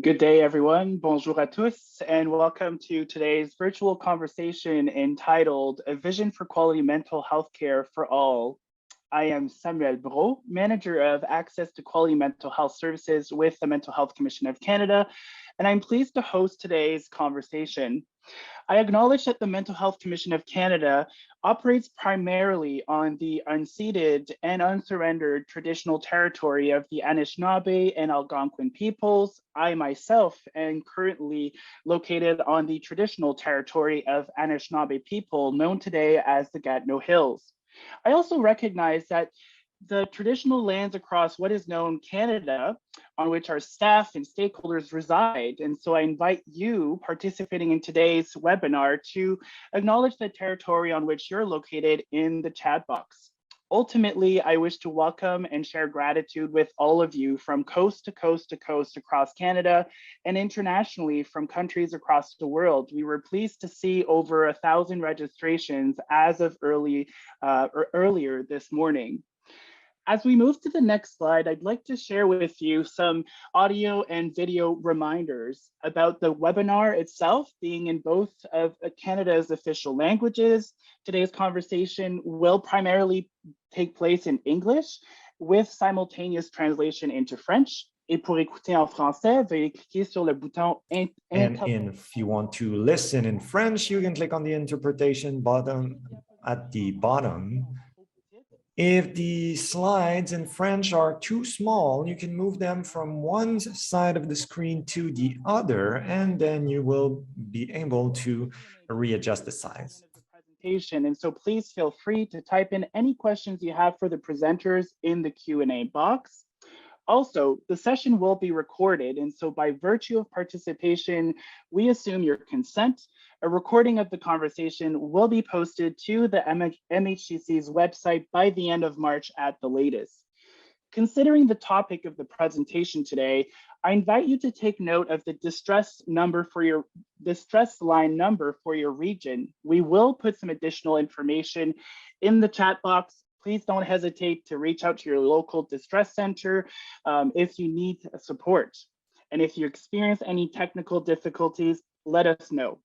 Good day, everyone. Bonjour à tous, and welcome to today's virtual conversation entitled A Vision for Quality Mental Health Care for All. I am Samuel Bro, Manager of Access to Quality Mental Health Services with the Mental Health Commission of Canada, and I'm pleased to host today's conversation. I acknowledge that the Mental Health Commission of Canada operates primarily on the unceded and unsurrendered traditional territory of the Anishinaabe and Algonquin peoples. I myself am currently located on the traditional territory of Anishinaabe people known today as the Gatineau Hills. I also recognize that the traditional lands across what is known Canada, on which our staff and stakeholders reside. And so I invite you participating in today's webinar to acknowledge the territory on which you're located in the chat box. Ultimately, I wish to welcome and share gratitude with all of you from coast to coast to coast across Canada and internationally from countries across the world. We were pleased to see over 1,000 registrations as of earlier this morning. As we move to the next slide, I'd like to share with you some audio and video reminders about the webinar itself being in both of Canada's official languages. Today's conversation will primarily take place in English with simultaneous translation into French. Et pour écouter en français, veuillez cliquer sur le bouton And if you want to listen in French, you can click on the interpretation button at the bottom. If the slides in French are too small, you can move them from one side of the screen to the other, and then you will be able to readjust the size. And so please feel free to type in any questions you have for the presenters in the Q&A box. Also, the session will be recorded, and so by virtue of participation, we assume your consent. A recording of the conversation will be posted to the MHCC's website by the end of March at the latest. Considering the topic of the presentation today, I invite you to take note of the distress line number for your region. We will put some additional information in the chat box. Please don't hesitate to reach out to your local distress center if you need support. And if you experience any technical difficulties, let us know.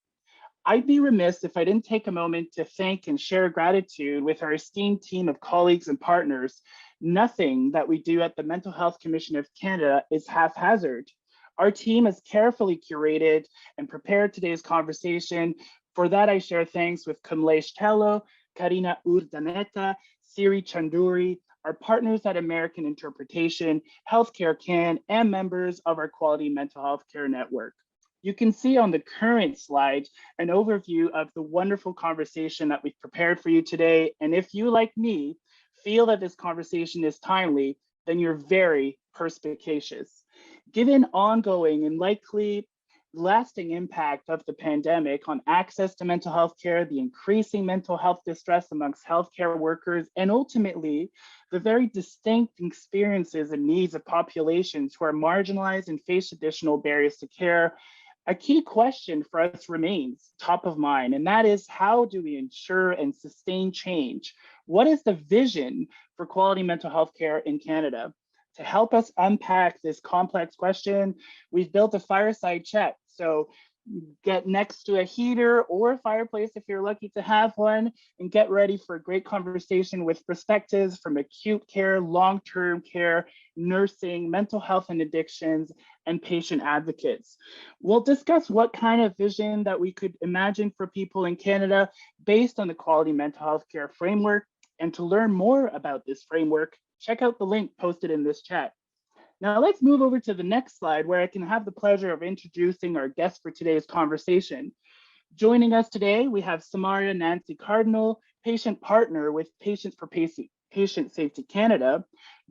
I'd be remiss if I didn't take a moment to thank and share gratitude with our esteemed team of colleagues and partners. Nothing that we do at the Mental Health Commission of Canada is haphazard. Our team has carefully curated and prepared today's conversation. For that, I share thanks with Kamlesh Tello, Karina Urdaneta, Siri Chanduri, our partners at American Interpretation, HealthCareCAN, and members of our Quality Mental Health Care Network. You can see on the current slide an overview of the wonderful conversation that we've prepared for you today. And if you, like me, feel that this conversation is timely, then you're very perspicacious. Given ongoing and likely lasting impact of the pandemic on access to mental health care, the increasing mental health distress amongst healthcare workers, and ultimately the very distinct experiences and needs of populations who are marginalized and face additional barriers to care, a key question for us remains top of mind, and that is, how do we ensure and sustain change? What is the vision for quality mental health care in Canada? To help us unpack this complex question, we've built a fireside chat. So get next to a heater or a fireplace if you're lucky to have one, and get ready for a great conversation with perspectives from acute care, long-term care, nursing, mental health and addictions, and patient advocates. We'll discuss what kind of vision that we could imagine for people in Canada based on the Quality Mental Health Care Framework. And to learn more about this framework, check out the link posted in this chat. Now let's move over to the next slide, where I can have the pleasure of introducing our guest for today's conversation. Joining us today, we have Samaria Nancy Cardinal, patient partner with Patients for Patient Safety Canada,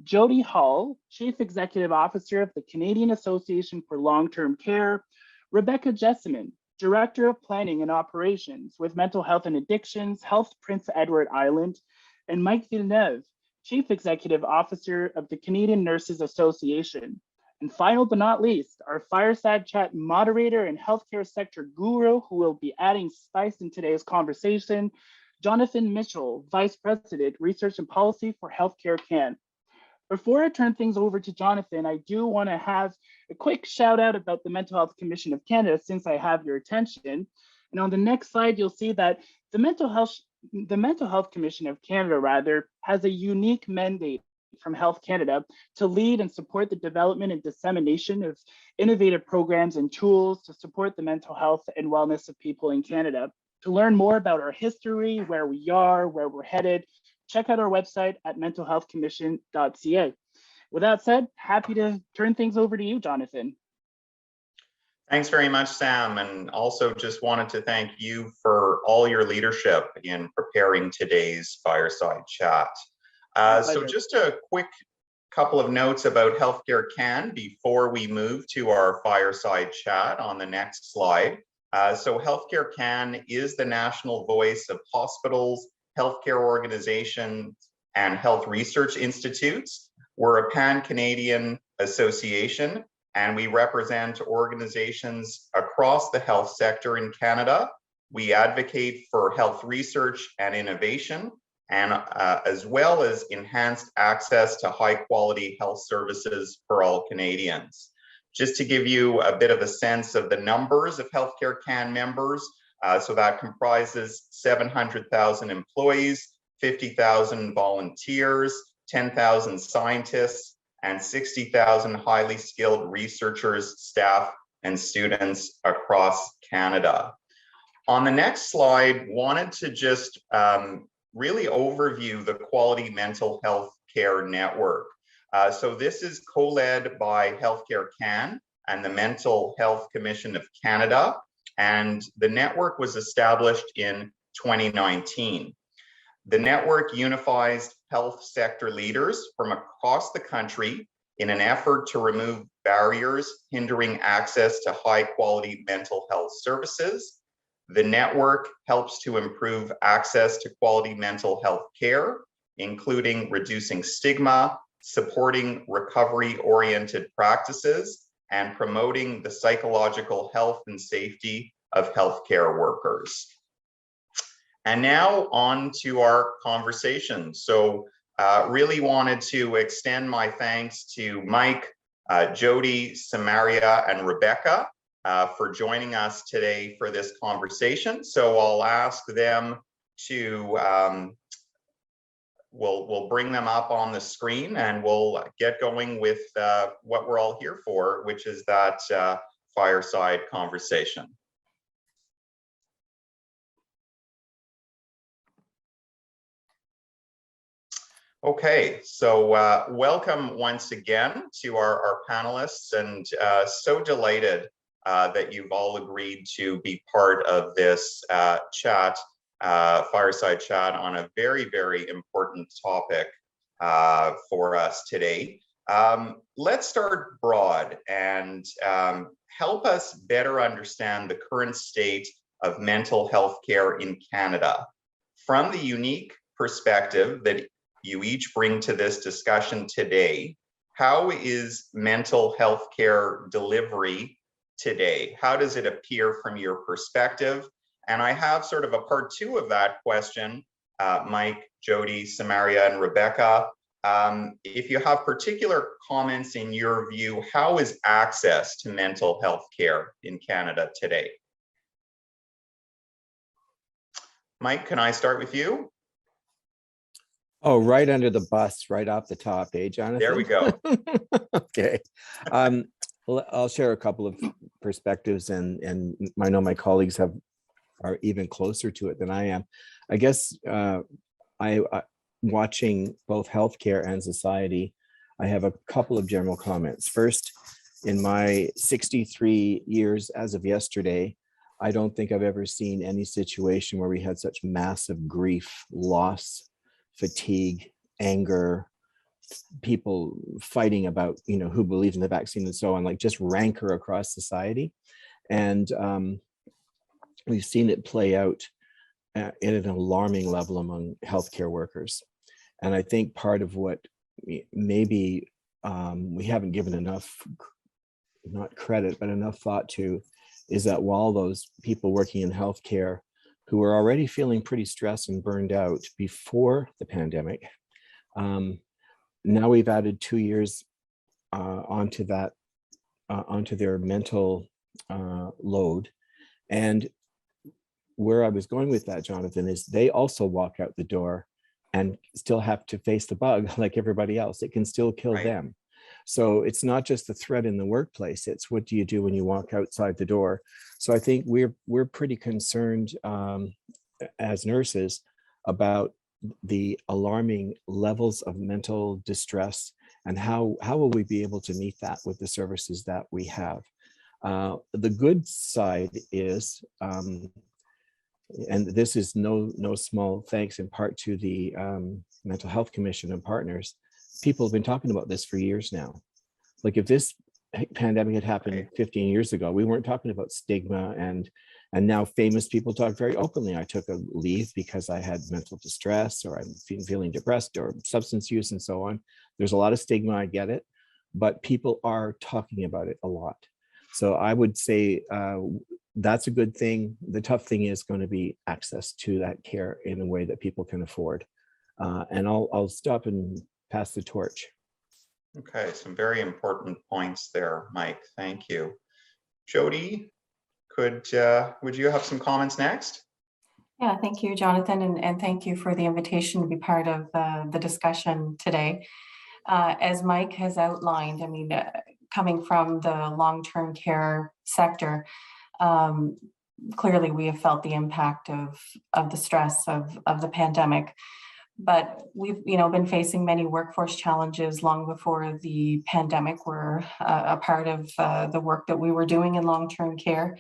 Jodi Hall, Chief Executive Officer of the Canadian Association for Long-Term Care, Rebecca Jesseman, Director of Planning and Operations with Mental Health and Addictions, Health Prince Edward Island, and Mike Villeneuve, Chief Executive Officer of the Canadian Nurses Association. And final but not least, our fireside chat moderator and healthcare sector guru who will be adding spice in today's conversation, Jonathan Mitchell, Vice President, Research and Policy for HealthCareCAN. Before I turn things over to Jonathan, I do want to have A quick shout out about the Mental Health Commission of Canada, since I have your attention. And on the next slide, you'll see that the Mental Health Commission of Canada, rather, has a unique mandate from Health Canada to lead and support the development and dissemination of innovative programs and tools to support the mental health and wellness of people in Canada. To learn more about our history, where we are, where we're headed, check out our website at mentalhealthcommission.ca. With that said, happy to turn things over to you, Jonathan. Thanks very much, Sam, and also just wanted to thank you for all your leadership in preparing today's fireside chat. So just a quick couple of notes about HealthCareCAN before we move to our fireside chat on the next slide. So HealthCareCAN is the national voice of hospitals, healthcare organizations, and health research institutes. We're a pan-Canadian association, and we represent organizations across the health sector in Canada. We advocate for health research and innovation, and as well as enhanced access to high quality health services for all Canadians. Just to give you a bit of a sense of the numbers of HealthCareCAN members, so that comprises 700,000 employees, 50,000 volunteers, 10,000 scientists, and 60,000 highly skilled researchers, staff, and students across Canada. On the next slide, wanted to just really overview the Quality Mental Health Care Network. So this is co-led by HealthCareCAN and the Mental Health Commission of Canada, and the network was established in 2019. The network unifies health sector leaders from across the country in an effort to remove barriers hindering access to high quality mental health services. The network helps to improve access to quality mental health care, including reducing stigma, supporting recovery-oriented practices, and promoting the psychological health and safety of healthcare workers. And now on to our conversation. So really wanted to extend my thanks to Mike, Jodi, Samaria, and Rebecca for joining us today for this conversation. So I'll ask them to, we'll bring them up on the screen and we'll get going with what we're all here for, which is that fireside conversation. Okay, so welcome once again to our panelists, and so delighted that you've all agreed to be part of this chat, fireside chat on a very, very important topic for us today. Let's start broad and help us better understand the current state of mental health care in Canada from the unique perspective that you each bring to this discussion today. How is mental health care delivery today? How does it appear from your perspective? And I have sort of a part two of that question, Mike, Jodi, Samaria, and Rebecca. If you have particular comments in your view, how is access to mental health care in Canada today? Mike, can I start with you? Oh, right under the bus, right off the top, eh, Jonathan? There we go. Okay. I'll share a couple of perspectives, and I know my colleagues are even closer to it than I am. I guess watching both healthcare and society, I have a couple of general comments. First, in my 63 years as of yesterday, I don't think I've ever seen any situation where we had such massive grief, loss, fatigue, anger, people fighting about, who believes in the vaccine and so on, like just rancor across society. And we've seen it play out at an alarming level among healthcare workers. And I think part of what maybe we haven't given enough, not credit, but enough thought to, is that while those people working in healthcare who were already feeling pretty stressed and burned out before the pandemic, now we've added 2 years onto that onto their mental load. And where I was going with that, Jonathan, is they also walk out the door and still have to face the bug like everybody else. It can still kill them. So it's not just the threat in the workplace, it's what do you do when you walk outside the door. So I think we're pretty concerned as nurses about the alarming levels of mental distress and how will we be able to meet that with the services that we have. The good side is, and this is no small thanks in part to the Mental Health Commission and partners, people have been talking about this for years now. Like if this pandemic had happened 15 years ago, we weren't talking about stigma, and now famous people talk very openly. I took a leave because I had mental distress, or I'm feeling depressed, or substance use and so on. There's a lot of stigma, I get it, but people are talking about it a lot. So I would say that's a good thing. The tough thing is going to be access to that care in a way that people can afford. And I'll stop and pass the torch. Okay, some very important points there, Mike. Thank you. Jodi, would you have some comments next? Yeah, thank you, Jonathan, and thank you for the invitation to be part of the discussion today. As Mike has outlined, I mean, coming from the long-term care sector, clearly we have felt the impact of the stress of the pandemic. But we've been facing many workforce challenges long before the pandemic were a part of the work that we were doing in long-term care.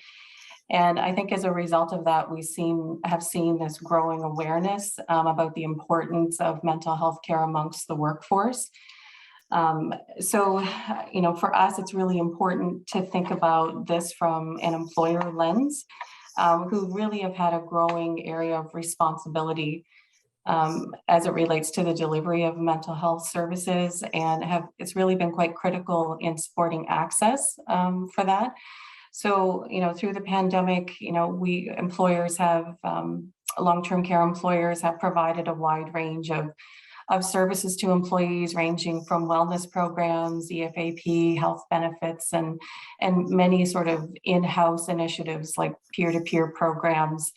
And I think as a result of that, we have seen this growing awareness about the importance of mental health care amongst the workforce. So, for us, it's really important to think about this from an employer lens, who really have had a growing area of responsibility as it relates to the delivery of mental health services, and it's really been quite critical in supporting access for that. So, through the pandemic, we employers have, long-term care employers have provided a wide range of services to employees, ranging from wellness programs, EFAP, health benefits, and many sort of in-house initiatives like peer-to-peer programs.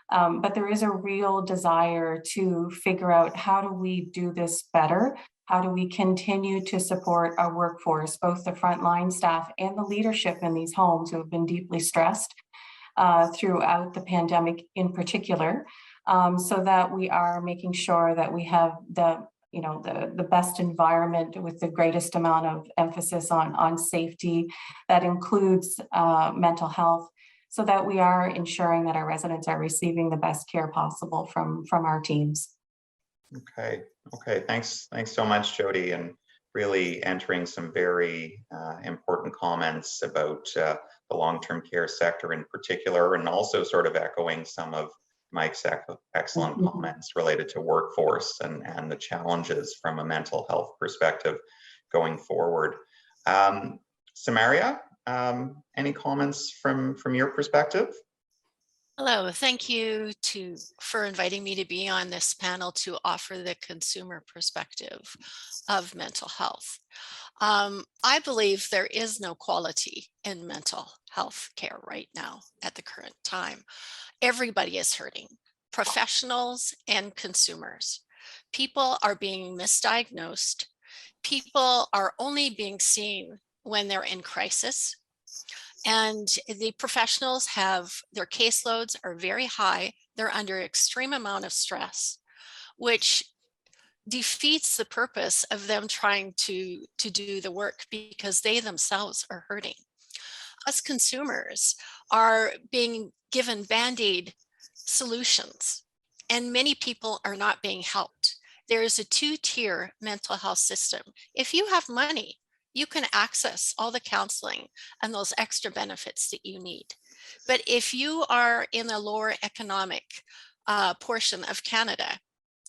But there is a real desire to figure out, how do we do this better? How do we continue to support our workforce, both the frontline staff and the leadership in these homes who have been deeply stressed throughout the pandemic in particular, so that we are making sure that we have the best environment with the greatest amount of emphasis on safety that includes mental health, so that we are ensuring that our residents are receiving the best care possible from our teams. Okay. Thanks so much, Jodi, and really entering some very important comments about the long-term care sector in particular, and also sort of echoing some of Mike's excellent comments related to workforce and the challenges from a mental health perspective going forward. Samaria, any comments from your perspective? Hello, thank you for inviting me to be on this panel to offer the consumer perspective of mental health. I believe there is no quality in mental health care right now at the current time. Everybody is hurting, professionals and consumers. People are being misdiagnosed. People are only being seen when they're in crisis. And the professionals their caseloads are very high. They're under extreme amount of stress, which defeats the purpose of them trying to do the work, because they themselves are hurting. Us consumers are being given Band-Aid solutions, and many people are not being helped. There is a two-tier mental health system. If you have money, you can access all the counseling and those extra benefits that you need. But if you are in a lower economic portion of Canada,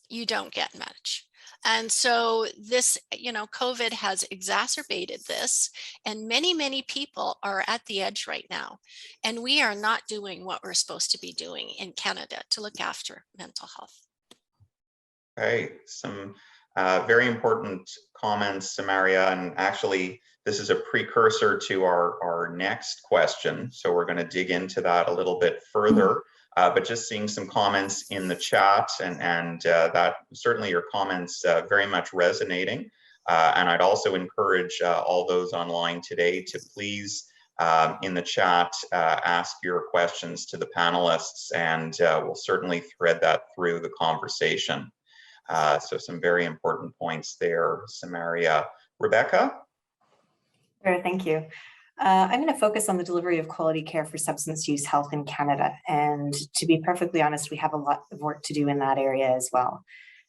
you don't get much. And so this, COVID has exacerbated this, and many people are at the edge right now. And we are not doing what we're supposed to be doing in Canada to look after mental health. Okay, some Very important comments, Samaria, and actually this is a precursor to our next question. So we're going to dig into that a little bit further. But just seeing some comments in the chat, and that certainly your comments very much resonating. And I'd also encourage all those online today to please, in the chat, ask your questions to the panelists, and we'll certainly thread that through the conversation. So some very important points there, Samaria. Rebecca? Sure, thank you. I'm going to focus on the delivery of quality care for substance use health in Canada. And to be perfectly honest, we have a lot of work to do in that area as well.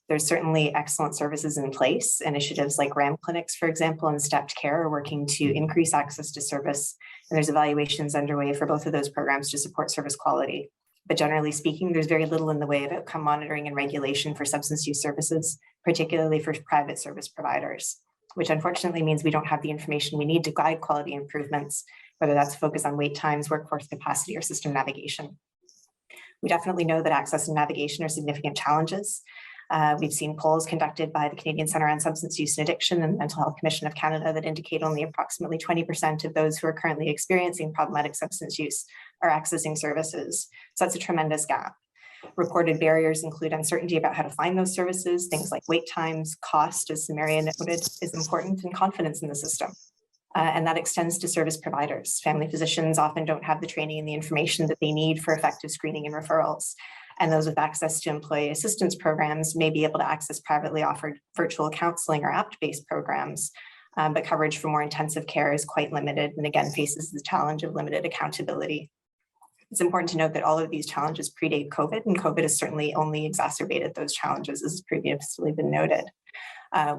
There's certainly excellent services in place. Initiatives like RAM clinics, for example, and stepped care are working to increase access to service. And there's evaluations underway for both of those programs to support service quality. But generally speaking, there's very little in the way of outcome monitoring and regulation for substance use services, particularly for private service providers, which unfortunately means we don't have the information we need to guide quality improvements, whether that's focus on wait times, workforce capacity, or system navigation. We definitely know that access and navigation are significant challenges. We've seen polls conducted by the Canadian Centre on Substance Use and Addiction and Mental Health Commission of Canada that indicate only approximately 20% of those who are currently experiencing problematic substance use are accessing services. So that's a tremendous gap. Reported barriers include uncertainty about how to find those services, things like wait times, cost, as Samaria noted, is important, and confidence in the system. And that extends to service providers. Family physicians often don't have the training and the information that they need for effective screening and referrals. And those with access to employee assistance programs may be able to access privately offered virtual counseling or app-based programs, but coverage for more intensive care is quite limited, and again faces the challenge of limited accountability. It's important to note that all of these challenges predate COVID, and COVID has certainly only exacerbated those challenges, as has previously been noted.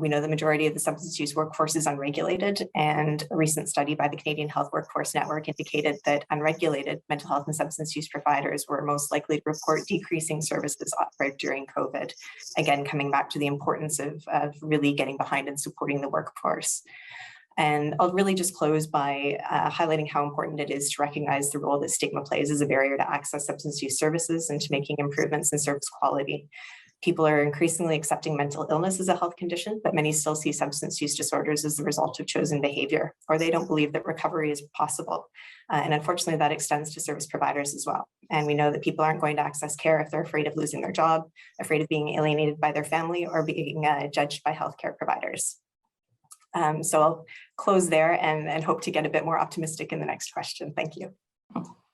We know the majority of the substance use workforce is unregulated, and a recent study by the Canadian Health Workforce Network indicated that unregulated mental health and substance use providers were most likely to report decreasing services offered during COVID. Again, coming back to the importance of really getting behind and supporting the workforce. And I'll really just close by highlighting how important it is to recognize the role that stigma plays as a barrier to access substance use services and to making improvements in service quality. People are increasingly accepting mental illness as a health condition, but many still see substance use disorders as the result of chosen behavior, or they don't believe that recovery is possible. And unfortunately, that extends to service providers as well. And we know that people aren't going to access care if they're afraid of losing their job, afraid of being alienated by their family, or being judged by healthcare providers. So I'll close there and hope to get a bit more optimistic in the next question. Thank you.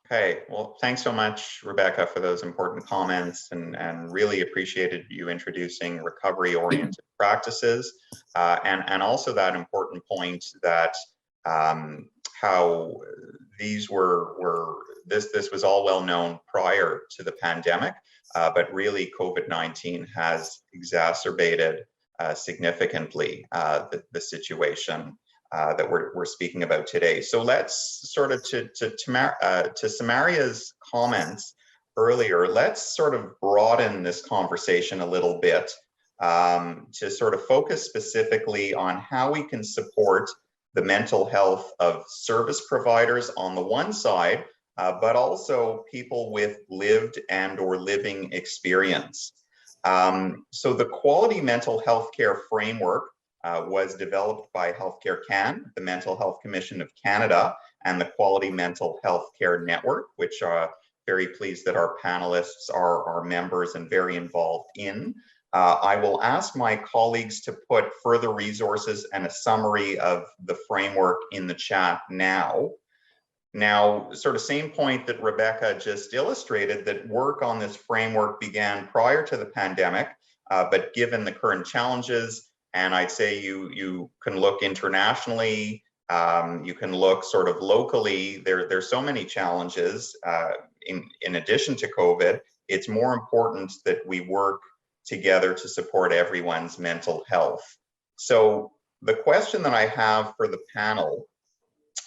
Okay, well, thanks so much, Rebecca, for those important comments, and really appreciated you introducing recovery-oriented practices, and also that important point that how these this was all well known prior to the pandemic, but really COVID-19 has exacerbated significantly the situation that we're speaking about today. So let's sort of to Samaria's comments earlier, let's sort of broaden this conversation a little bit to sort of focus specifically on how we can support the mental health of service providers on the one side, but also people with lived and or living experience. So the quality mental health care framework was developed by HealthCareCAN, the Mental Health Commission of Canada, and the Quality Mental Health Care Network, which are very pleased that our panelists are members and very involved in. I will ask my colleagues to put further resources and a summary of the framework in the chat now. Now, sort of same point that Rebecca just illustrated, that work on this framework began prior to the pandemic, but given the current challenges, and I'd say you can look internationally, you can look sort of locally, there's so many challenges in addition to COVID, it's more important that we work together to support everyone's mental health. So the question that I have for the panel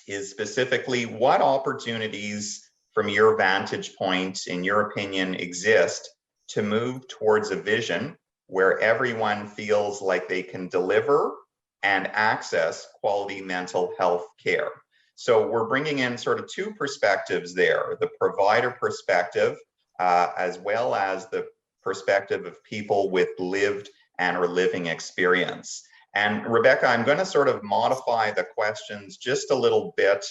is specifically, what opportunities from your vantage point, in your opinion, exist to move towards a vision where everyone feels like they can deliver and access quality mental health care? So we're bringing in sort of two perspectives there, the provider perspective, as well as the perspective of people with lived and or living experience. And Rebecca, I'm going to sort of modify the questions just a little bit,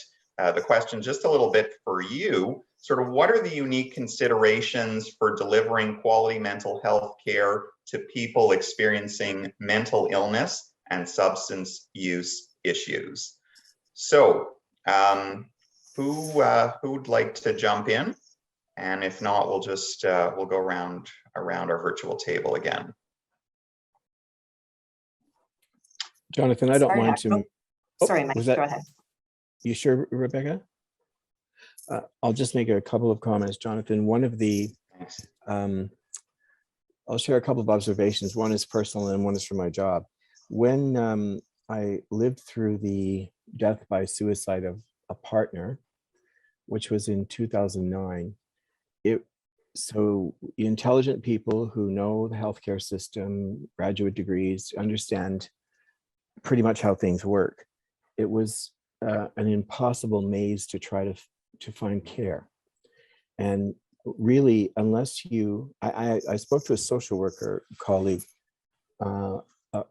for you. Sort of what are the unique considerations for delivering quality mental health care to people experiencing mental illness and substance use issues? So who'd like to jump in? And if not, we'll just we'll go around our virtual table again. Jonathan, I don't mind to. Sorry, Mike, go ahead. You sure, Rebecca? I'll just make a couple of comments, Jonathan. One of the, I'll share a couple of observations. One is personal and one is from my job. When I lived through the death by suicide of a partner, which was in 2009, so intelligent people who know the healthcare system, graduate degrees, understand pretty much how things work. It was an impossible maze to try to find care. And really, unless you, I spoke to a social worker colleague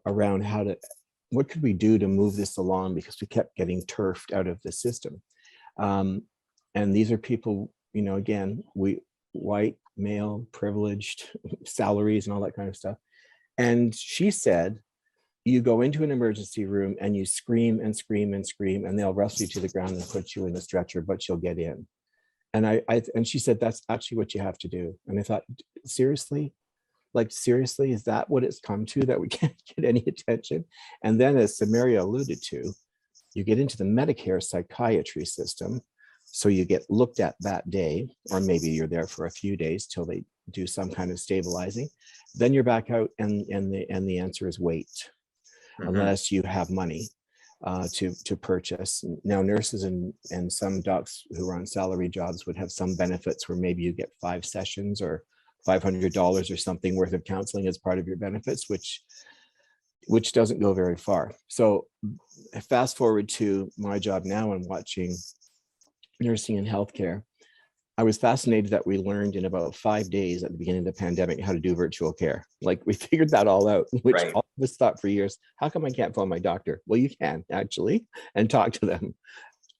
around what could we do to move this along, because we kept getting turfed out of the system. And these are people, you know, again, white, male, privileged, salaries and all that kind of stuff. And she said, you go into an emergency room and you scream and scream and scream, and they'll wrestle you to the ground and put you in a stretcher, but you'll get in. And and she said, that's actually what you have to do. And I thought, seriously? Like, seriously, is that what it's come to, that we can't get any attention? And then, as Samaria alluded to, you get into the Medicare psychiatry system. So you get looked at that day, or maybe you're there for a few days till they do some kind of stabilizing. Then you're back out, and the answer is wait. Unless you have money to purchase. Now, nurses and some docs who are on salary jobs would have some benefits where maybe you get 5 sessions or $500 or something worth of counseling as part of your benefits, which doesn't go very far. So fast forward to my job now and watching nursing and healthcare. I was fascinated that we learned in about 5 days at the beginning of the pandemic how to do virtual care. Like, we figured that all out, which all of us thought for years, how come I can't phone my doctor? Well, you can actually, and talk to them.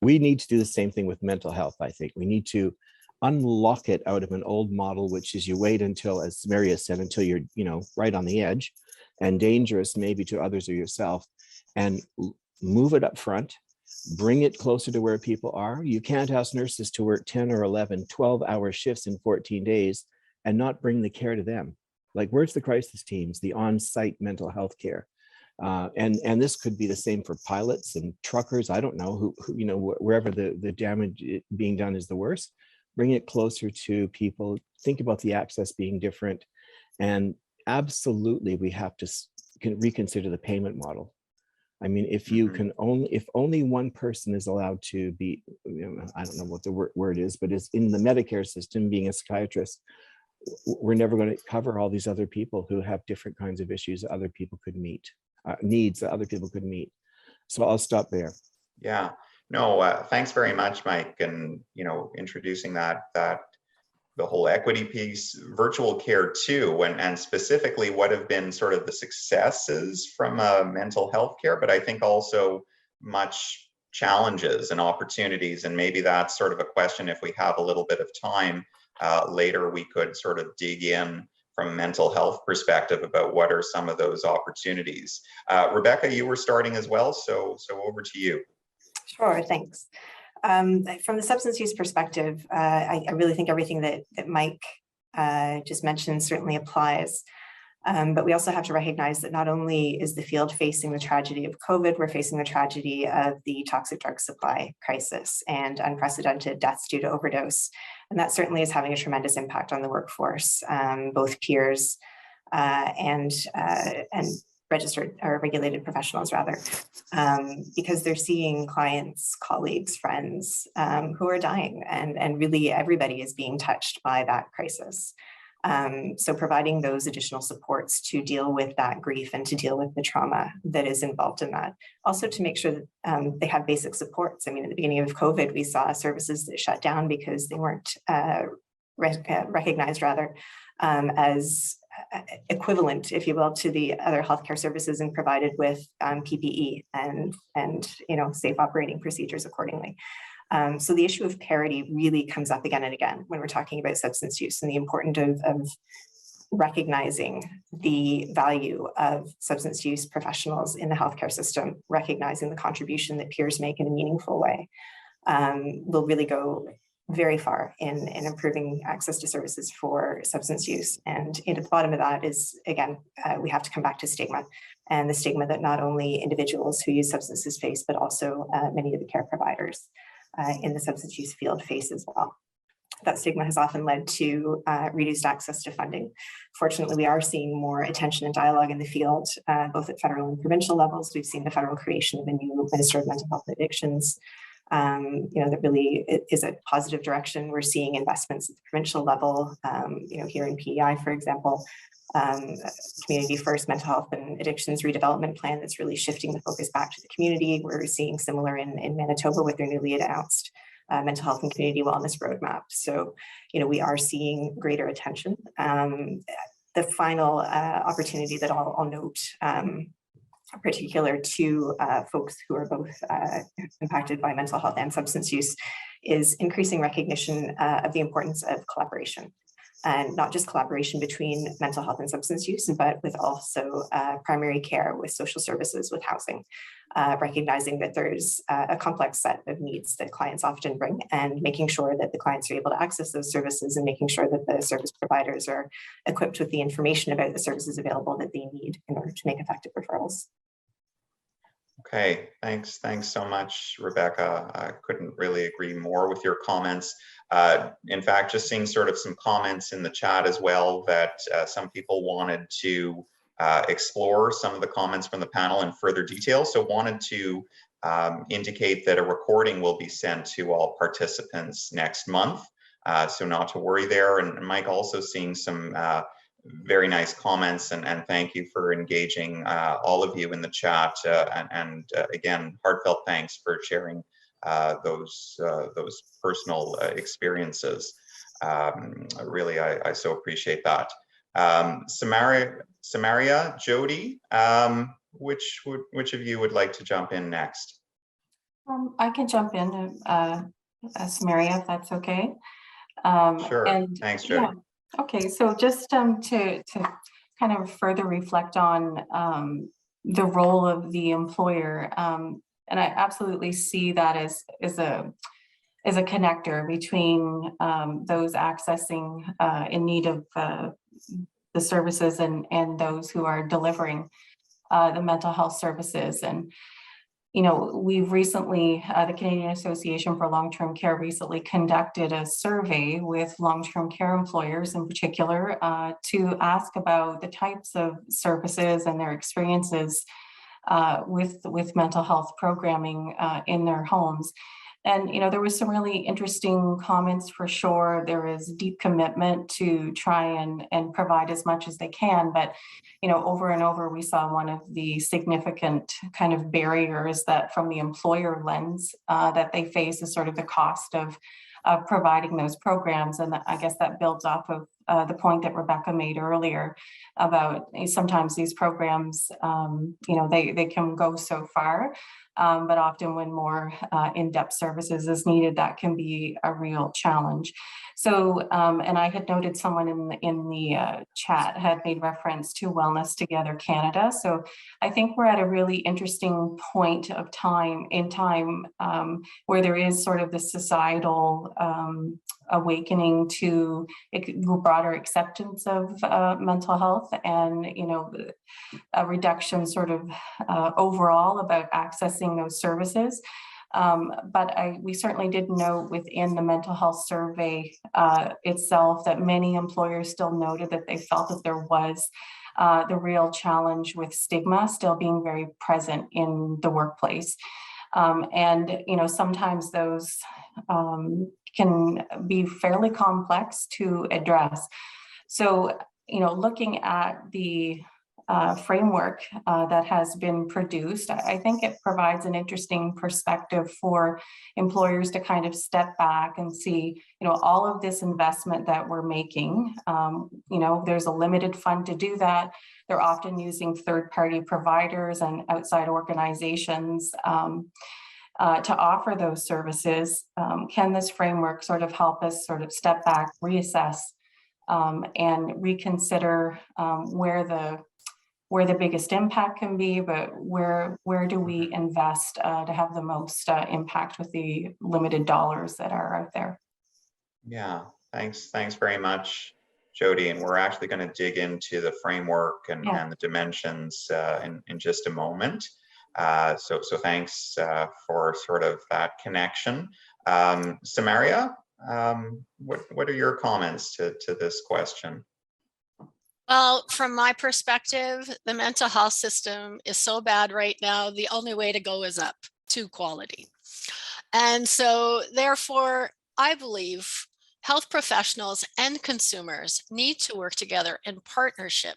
We need to do the same thing with mental health, I think. We need to unlock it out of an old model, which is you wait until, as Samaria said, until you're, you know, right on the edge and dangerous maybe to others or yourself, and move it up front. Bring it closer to where people are. You can't ask nurses to work 10 or 11, 12-hour shifts in 14 days and not bring the care to them. Like, where's the crisis teams, the on-site mental health care? And this could be the same for pilots and truckers. I don't know who you know, wherever the damage being done is the worst. Bring it closer to people. Think about the access being different. And absolutely, we have to reconsider the payment model. I mean, if you can if only one person is allowed to be, you know, I don't know what the word is, but it's in the Medicare system, being a psychiatrist, we're never going to cover all these other people who have different kinds of issues that other people could meet, needs that other people could meet. So I'll stop there. Yeah, no, thanks very much, Mike. And, you know, introducing that the whole equity piece, virtual care too, and specifically what have been sort of the successes from mental health care, but I think also much challenges and opportunities. And maybe that's sort of a question, if we have a little bit of time later, we could sort of dig in from a mental health perspective about what are some of those opportunities. Rebecca, you were starting as well, so over to you. Sure, thanks. From the substance use perspective, I really think everything that Mike just mentioned certainly applies. But we also have to recognize that not only is the field facing the tragedy of COVID, we're facing the tragedy of the toxic drug supply crisis and unprecedented deaths due to overdose. And that certainly is having a tremendous impact on the workforce, both peers and registered or regulated professionals rather, because they're seeing clients, colleagues, friends who are dying, and really everybody is being touched by that crisis. So providing those additional supports to deal with that grief and to deal with the trauma that is involved in that. Also to make sure that they have basic supports. I mean, at the beginning of COVID, we saw services that shut down because they weren't recognized rather as equivalent, if you will, to the other healthcare services and provided with PPE and safe operating procedures accordingly. So the issue of parity really comes up again and again when we're talking about substance use, and the importance of recognizing the value of substance use professionals in the healthcare system, recognizing the contribution that peers make in a meaningful way, will really go very far in improving access to services for substance use. And at the bottom of that is, again, we have to come back to stigma, and the stigma that not only individuals who use substances face, but also many of the care providers in the substance use field face as well. That stigma has often led to reduced access to funding. Fortunately, we are seeing more attention and dialogue in the field, both at federal and provincial levels. We've seen the federal creation of a new Minister of Mental Health and Addictions. That really is a positive direction. We're seeing investments at the provincial level, here in PEI, for example, Community First Mental Health and Addictions Redevelopment Plan that's really shifting the focus back to the community. We're seeing similar in Manitoba with their newly announced Mental Health and Community Wellness Roadmap. So, we are seeing greater attention. The final opportunity that I'll note, particular to folks who are both impacted by mental health and substance use, is increasing recognition of the importance of collaboration. And not just collaboration between mental health and substance use, but with also primary care, with social services, with housing, recognizing that there's a complex set of needs that clients often bring, and making sure that the clients are able to access those services, and making sure that the service providers are equipped with the information about the services available that they need in order to make effective referrals. Okay, thanks so much, Rebecca. I couldn't really agree more with your comments. In fact, just seeing sort of some comments in the chat as well that some people wanted to explore some of the comments from the panel in further detail. So wanted to indicate that a recording will be sent to all participants next month. So not to worry there. And Mike, also seeing some very nice comments, and thank you for engaging all of you in the chat, and again, heartfelt thanks for sharing those personal experiences. Really, I so appreciate that. Samaria, Jodi, which of you would like to jump in next? I can jump in, Samaria, if that's okay. Sure. Thanks, Jodi. Yeah. Okay, so just to kind of further reflect on the role of the employer, and I absolutely see that as a connector between those accessing in need of the services and those who are delivering the mental health services. And we've recently, the Canadian Association for Long-Term Care recently conducted a survey with long-term care employers in particular to ask about the types of services and their experiences with mental health programming in their homes. And, there was some really interesting comments for sure. There is deep commitment to try and provide as much as they can. But, over and over, we saw one of the significant kind of barriers that from the employer lens that they face is sort of the cost of providing those programs. And I guess that builds off of the point that Rebecca made earlier about sometimes these programs, they can go so far. But often when more in-depth services is needed, that can be a real challenge. So, and I had noted someone in the chat had made reference to Wellness Together Canada. So I think we're at a really interesting point of time where there is sort of the societal awakening to broader acceptance of mental health, and a reduction sort of overall about accessing those services. But we certainly did note within the mental health survey itself that many employers still noted that they felt that there was the real challenge with stigma still being very present in the workplace. And sometimes those can be fairly complex to address. So, looking at the framework that has been produced. I think it provides an interesting perspective for employers to kind of step back and see, all of this investment that we're making. There's a limited fund to do that. They're often using third-party providers and outside organizations to offer those services. Can this framework sort of help us sort of step back, reassess, and reconsider where the biggest impact can be, but where do we invest to have the most impact with the limited dollars that are out there? Yeah, thanks very much, Jodi. And we're actually going to dig into the framework and the dimensions in just a moment. So thanks for sort of that connection. Samaria, what are your comments to this question? Well, from my perspective, the mental health system is so bad right now, the only way to go is up to quality. And so therefore, I believe health professionals and consumers need to work together in partnership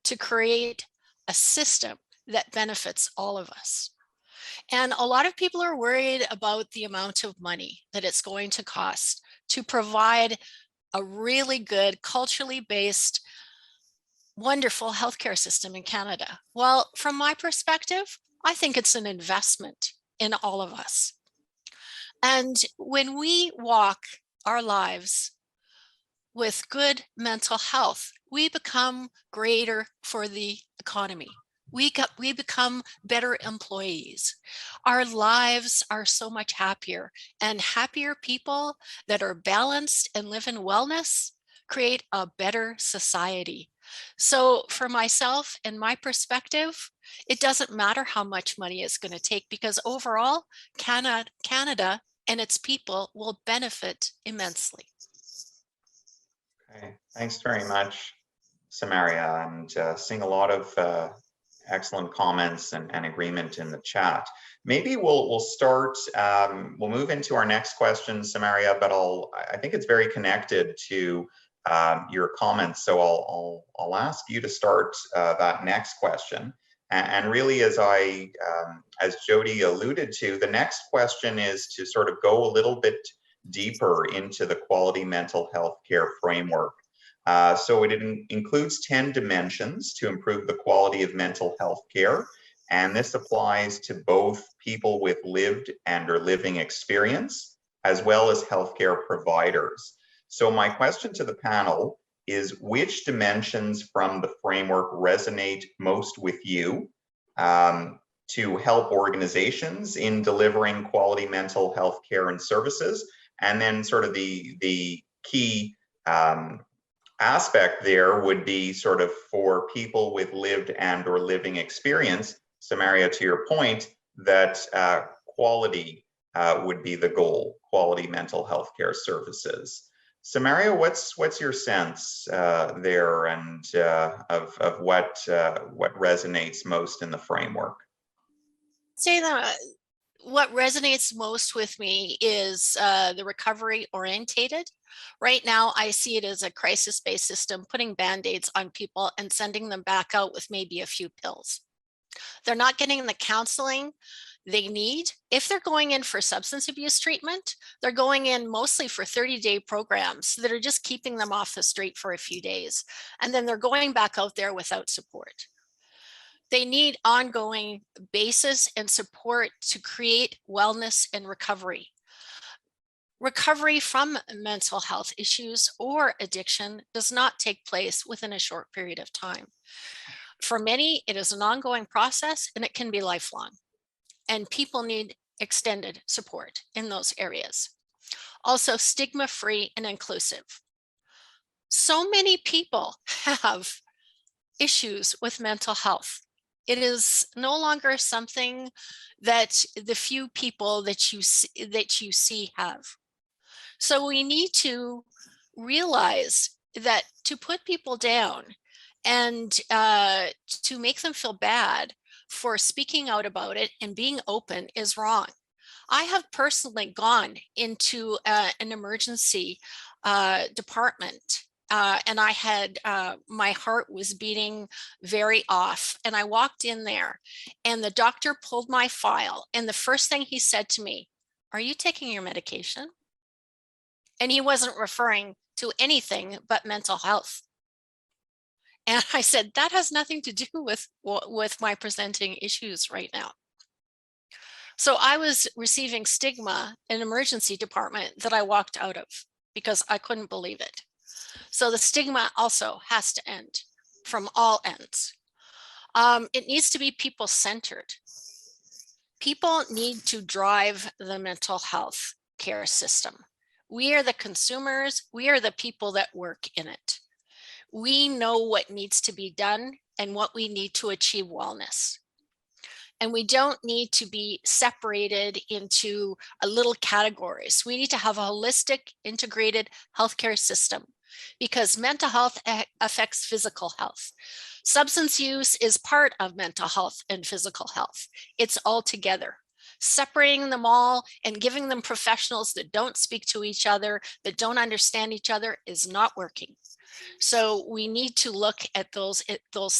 to create a system that benefits all of us. And a lot of people are worried about the amount of money that it's going to cost to provide a really good, culturally based, wonderful healthcare system in Canada. Well, from my perspective, I think it's an investment in all of us. And when we walk our lives with good mental health, we become greater for the economy. We become better employees. Our lives are so much happier, and happier people that are balanced and live in wellness create a better society. So for myself and my perspective, it doesn't matter how much money it's going to take, because overall, Canada and its people will benefit immensely. Okay, thanks very much, Samaria, and seeing a lot of excellent comments and agreement in the chat. Maybe we'll start, we'll move into our next question, Samaria, but I think it's very connected to your comments. So I'll ask you to start that next question. And really, as Jodi alluded to, the next question is to sort of go a little bit deeper into the quality mental health care framework. So it includes 10 dimensions to improve the quality of mental health care. And this applies to both people with lived and or living experience, as well as healthcare providers. So my question to the panel is, which dimensions from the framework resonate most with you to help organizations in delivering quality mental health care and services? And then sort of the key aspect there would be sort of for people with lived and or living experience, Samaria, to your point, that quality would be the goal, quality mental health care services. Samaria, what's your sense there, and of what resonates most in the framework? Say that what resonates most with me is the recovery orientated. Right now, I see it as a crisis-based system, putting band-aids on people and sending them back out with maybe a few pills. They're not getting the counseling they need. If they're going in for substance abuse treatment, they're going in mostly for 30-day programs that are just keeping them off the street for a few days. And then they're going back out there without support. They need ongoing basis and support to create wellness and recovery. Recovery from mental health issues or addiction does not take place within a short period of time. For many, it is an ongoing process, and it can be lifelong. And people need extended support in those areas. Also, stigma-free and inclusive. So many people have issues with mental health. It is no longer something that the few people that you see have. So we need to realize that to put people down and to make them feel bad for speaking out about it and being open is wrong. I have personally gone into an emergency department and I had, my heart was beating very off. And I walked in there and the doctor pulled my file. And the first thing he said to me, "Are you taking your medication?" And he wasn't referring to anything but mental health. And I said, that has nothing to do with my presenting issues right now. So I was receiving stigma in emergency department that I walked out of because I couldn't believe it. So the stigma also has to end from all ends. It needs to be people-centered. People need to drive the mental health care system. We are the consumers. We are the people that work in it. We know what needs to be done and what we need to achieve wellness. And we don't need to be separated into little categories. We need to have a holistic, integrated healthcare system because mental health affects physical health. Substance use is part of mental health and physical health. It's all together. Separating them all and giving them professionals that don't speak to each other, that don't understand each other is not working. So we need to look at those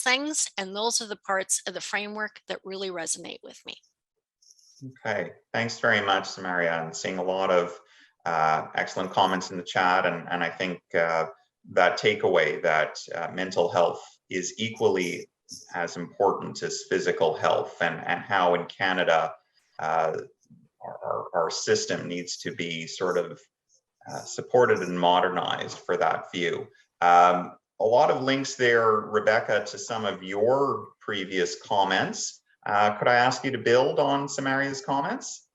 things, and those are the parts of the framework that really resonate with me. Okay, thanks very much, Samaria. I'm seeing a lot of excellent comments in the chat, and I think that takeaway that mental health is equally as important as physical health, and how in Canada our system needs to be sort of supported and modernized for that view. A lot of links there, Rebecca, to some of your previous comments. Could I ask you to build on Samaria's comments?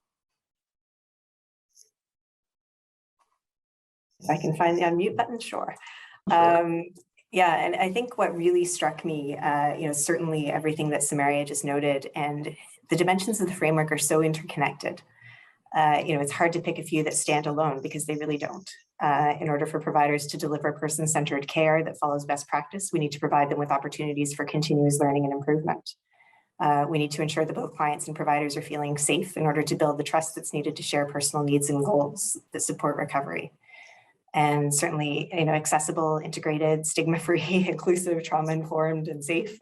If I can find the unmute button, sure. Yeah, and I think what really struck me, certainly everything that Samaria just noted, and the dimensions of the framework are so interconnected. It's hard to pick a few that stand alone because they really don't. In order for providers to deliver person-centered care that follows best practice, we need to provide them with opportunities for continuous learning and improvement. We need to ensure that both clients and providers are feeling safe in order to build the trust that's needed to share personal needs and goals that support recovery. And certainly, accessible, integrated, stigma-free, inclusive, trauma-informed, and safe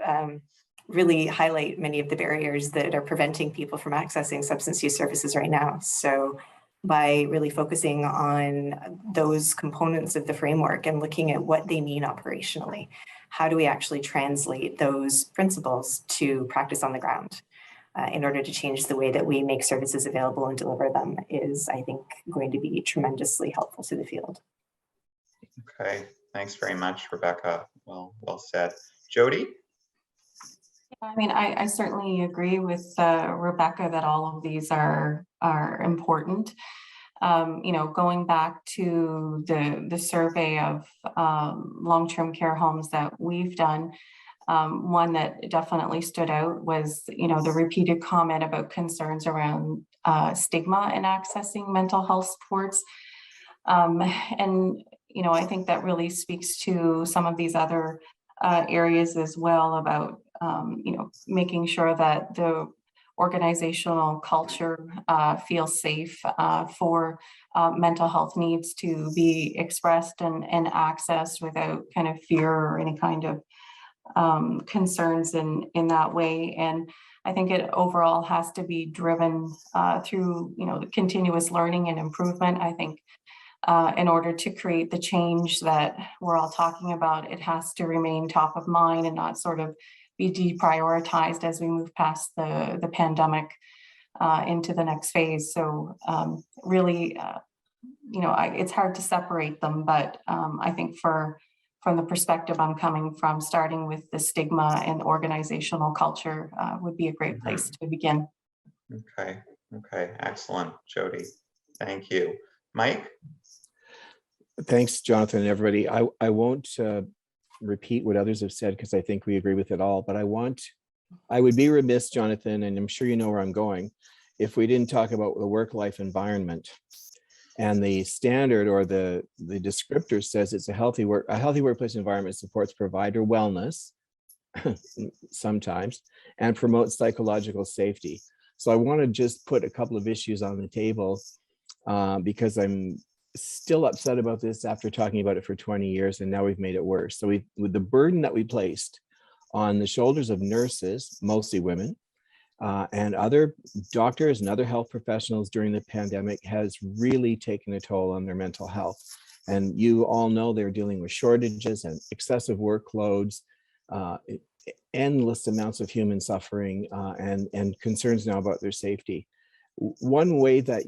really highlight many of the barriers that are preventing people from accessing substance use services right now. So by really focusing on those components of the framework and looking at what they mean operationally, how do we actually translate those principles to practice on the ground in order to change the way that we make services available and deliver them is, I think, going to be tremendously helpful to the field. Okay, thanks very much, Rebecca. Well said. Jodi? I mean, I certainly agree with Rebecca that all of these are important. Going back to the survey of long-term care homes that we've done, one that definitely stood out was, the repeated comment about concerns around stigma in accessing mental health supports. I think that really speaks to some of these other areas as well about, making sure that the organizational culture feels safe for mental health needs to be expressed and accessed without kind of fear or any kind of concerns in that way. And I think it overall has to be driven through, the continuous learning and improvement. I think in order to create the change that we're all talking about, it has to remain top of mind and not sort of be deprioritized as we move past the pandemic into the next phase. So really, it's hard to separate them, but I think from the perspective I'm coming from, starting with the stigma and organizational culture would be a great place to begin. Okay, excellent, Jodi. Thank you. Mike? Thanks, Jonathan and everybody. I won't repeat what others have said because I think we agree with it all, but I would be remiss, Jonathan, and I'm sure you know where I'm going, if we didn't talk about the work-life environment. And the standard or the descriptor says it's a healthy workplace environment supports provider wellness sometimes and promotes psychological safety. So I want to just put a couple of issues on the table because I'm still upset about this after talking about it for 20 years, and now we've made it worse. So with the burden that we placed on the shoulders of nurses, mostly women, and other doctors and other health professionals during the pandemic has really taken a toll on their mental health. And you all know they're dealing with shortages and excessive workloads, endless amounts of human suffering, and concerns now about their safety. One way that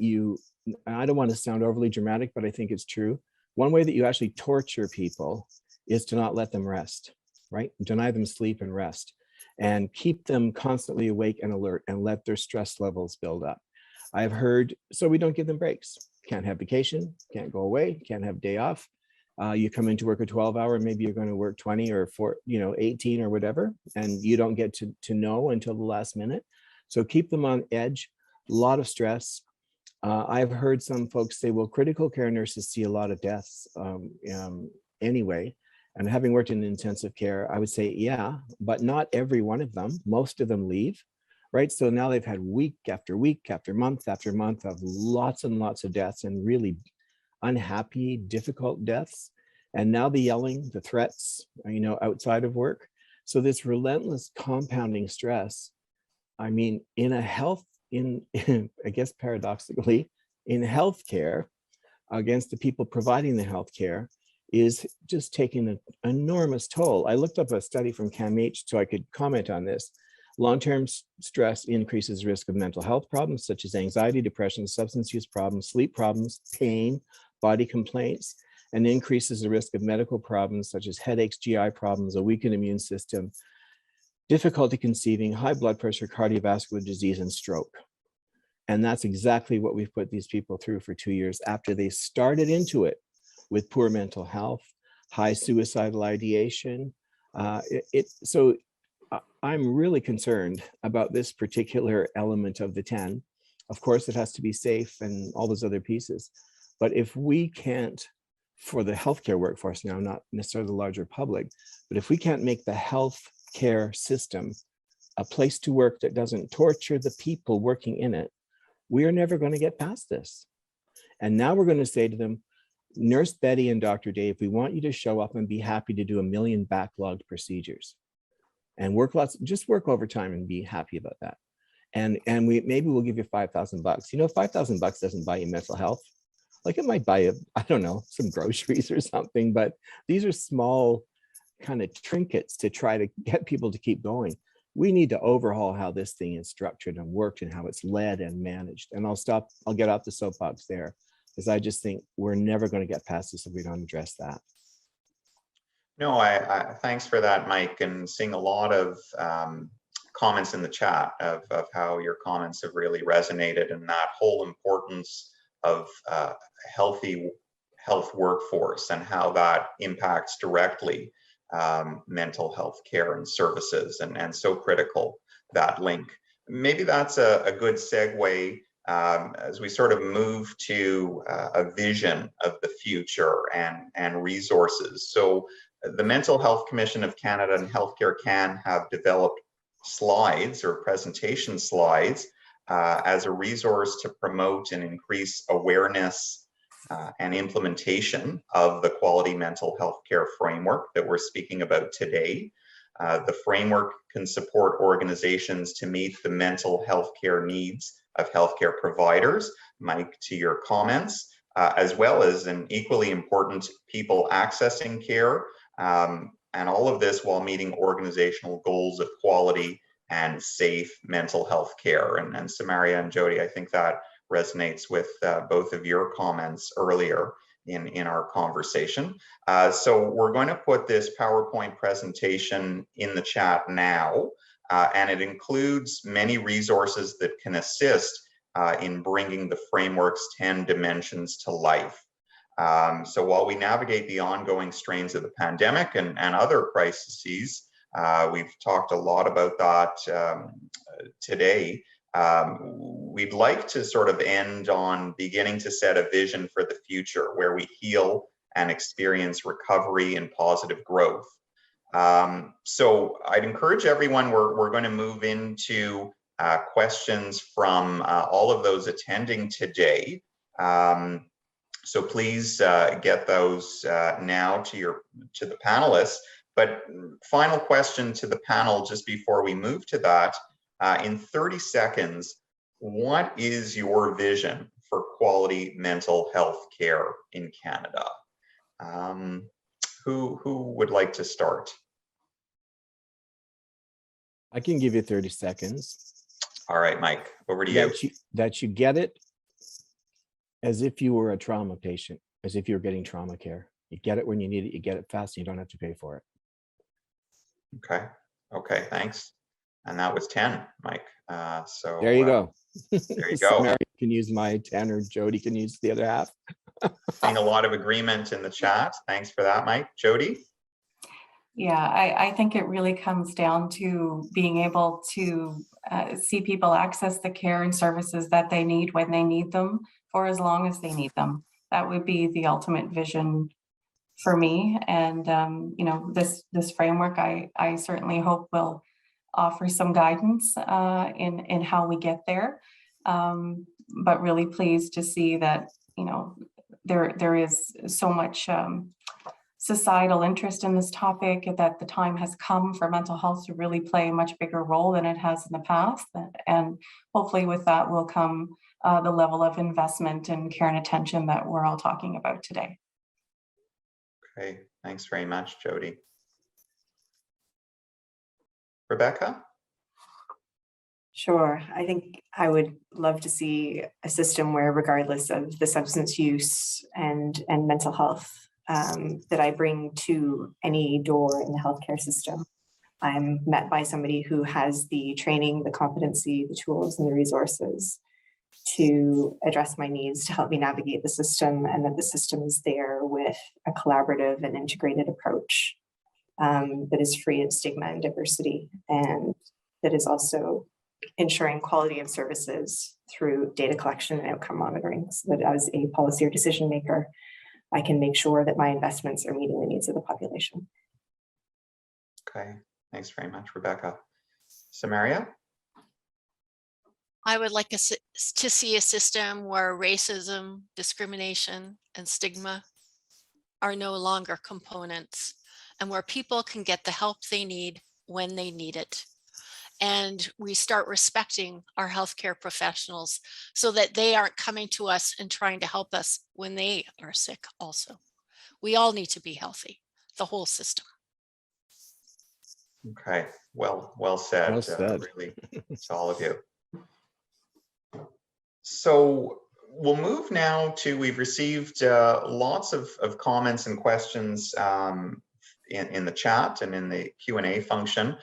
I don't want to sound overly dramatic, but I think it's true. One way that you actually torture people is to not let them rest, right? Deny them sleep and rest, and keep them constantly awake and alert, and let their stress levels build up. I've heard, so we don't give them breaks. Can't have vacation, can't go away, can't have day off. You come into work a 12-hour, maybe you're going to work 20 or 18 or whatever, and you don't get to know until the last minute. So keep them on edge, a lot of stress. I've heard some folks say, well, critical care nurses see a lot of deaths anyway. And having worked in intensive care, I would say, yeah, but not every one of them. Most of them leave, right? So now they've had week after week, after month of lots and lots of deaths, and really unhappy, difficult deaths. And now the yelling, the threats, outside of work. So this relentless compounding stress, I mean, I guess paradoxically, in healthcare, against the people providing the healthcare, is just taking an enormous toll. I looked up a study from CAMH so I could comment on this. Long-term stress increases risk of mental health problems such as anxiety, depression, substance use problems, sleep problems, pain, body complaints, and increases the risk of medical problems such as headaches, GI problems, a weakened immune system, difficulty conceiving, high blood pressure, cardiovascular disease, and stroke. And that's exactly what we've put these people through for 2 years after they started into it with poor mental health, high suicidal ideation. So I'm really concerned about this particular element of the 10. Of course, it has to be safe and all those other pieces. But if we can't, for the healthcare workforce now, not necessarily the larger public, but if we can't make the healthcare system a place to work that doesn't torture the people working in it, we are never going to get past this. And now we're going to say to them, Nurse Betty and Dr. Dave, we want you to show up and be happy to do 1 million backlogged procedures and just work overtime and be happy about that. And maybe we'll give you $5,000. $5,000 doesn't buy you mental health. Like it might buy you, I don't know, some groceries or something, but these are small kind of trinkets to try to get people to keep going. We need to overhaul how this thing is structured and worked and how it's led and managed. And I'll get off the soapbox there, because I just think we're never going to get past this if we don't address that. No, I thanks for that, Mike, and seeing a lot of comments in the chat of how your comments have really resonated, and that whole importance of healthy health workforce and how that impacts directly mental health care and services, and so critical, that link. Maybe that's a good segue as we sort of move to a vision of the future and resources. So the Mental Health Commission of Canada and HealthCareCAN have developed slides or presentation slides as a resource to promote and increase awareness and implementation of the quality mental health care framework that we're speaking about today. The framework can support organizations to meet the mental health care needs of healthcare providers, Mike, to your comments, as well as an equally important people accessing care, and all of this while meeting organizational goals of quality and safe mental health care. And Samaria and Jodi, I think that resonates with both of your comments earlier in our conversation. So we're going to put this PowerPoint presentation in the chat now, and it includes many resources that can assist in bringing the framework's 10 dimensions to life. So while we navigate the ongoing strains of the pandemic and other crises, we've talked a lot about that today. We'd like to sort of end on beginning to set a vision for the future where we heal and experience recovery and positive growth. So I'd encourage everyone, we're going to move into questions from all of those attending today. So please get those now to the panelists. But final question to the panel, just before we move to that, in 30 seconds, what is your vision for quality mental health care in Canada? Who would like to start? I can give you 30 seconds. All right, Mike, over to you. That you get it as if you were a trauma patient, as if you were getting trauma care. You get it when you need it, you get it fast, and you don't have to pay for it. Okay, thanks. And that was 10, Mike. So there you go. There you go. Samaria can use my 10, or Jodi can use the other half. Seeing a lot of agreement in the chat. Thanks for that, Mike. Jodi? Yeah, I think it really comes down to being able to see people access the care and services that they need when they need them for as long as they need them. That would be the ultimate vision for me. And, you know, this framework, I certainly hope will offer some guidance in how we get there. But really pleased to see that, you know, there is so much societal interest in this topic, that the time has come for mental health to really play a much bigger role than it has in the past. And hopefully with that will come the level of investment and care and attention that we're all talking about today. Okay, thanks very much, Jodi. Rebecca? Sure. I think I would love to see a system where, regardless of the substance use and mental health that I bring to any door in the healthcare system, I'm met by somebody who has the training, the competency, the tools, and the resources to address my needs, to help me navigate the system, and that the system is there with a collaborative and integrated approach that is free of stigma and diversity, and that is also ensuring quality of services through data collection and outcome monitoring, so that as a policy or decision maker, I can make sure that my investments are meeting the needs of the population. Okay, thanks very much, Rebecca. Samaria? I would like us to see a system where racism, discrimination, and stigma are no longer components, and where people can get the help they need when they need it. And we start respecting our healthcare professionals so that they aren't coming to us and trying to help us when they are sick also. We all need to be healthy, the whole system. Okay, well said. Well said. Really, to all of you. So we'll move now to, we've received lots of comments and questions in the chat and in the Q&A function.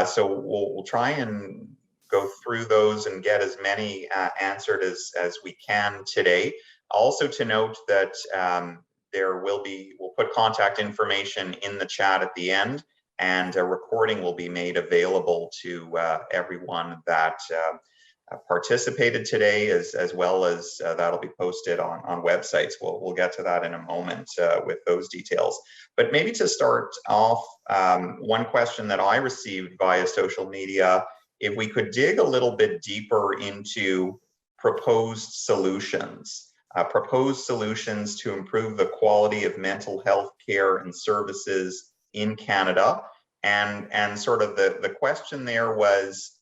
So we'll try and go through those and get as many answered as we can today. Also to note that we'll put contact information in the chat at the end, and a recording will be made available to everyone that participated today, as well as that'll be posted on websites. We'll get to that in a moment with those details. But maybe to start off, one question that I received via social media, if we could dig a little bit deeper into proposed solutions to improve the quality of mental health care and services in Canada. And sort of the question there was,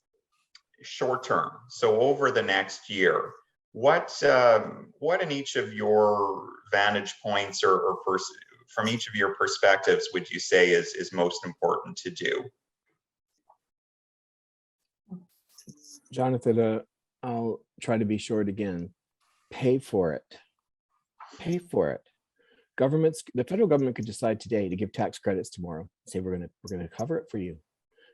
short term, so over the next year, what in each of your vantage points or from each of your perspectives would you say is most important to do? Jonathan, I'll try to be short again. Pay for it. Pay for it. The federal government could decide today to give tax credits tomorrow. Say we're gonna cover it for you.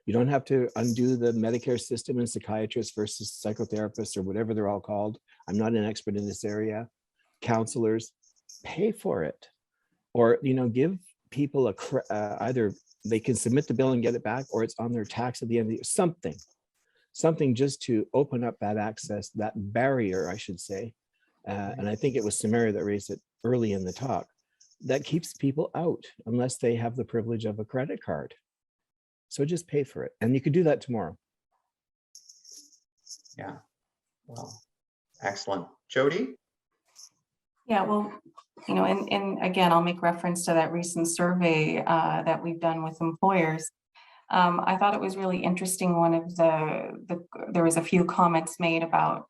You don't have to undo the Medicare system and psychiatrists versus psychotherapists or whatever they're all called. I'm not an expert in this area. Counselors, pay for it. Or, give people either they can submit the bill and get it back, or it's on their tax at the end of the year. Something just to open up that access, that barrier, I should say. And I think it was Samaria that raised it early in the talk. That keeps people out unless they have the privilege of a credit card. So just pay for it. And you could do that tomorrow. Yeah, well, excellent. Jodi? Yeah, well, you know, and again, I'll make reference to that recent survey that we've done with employers. I thought it was really interesting. One of there was a few comments made about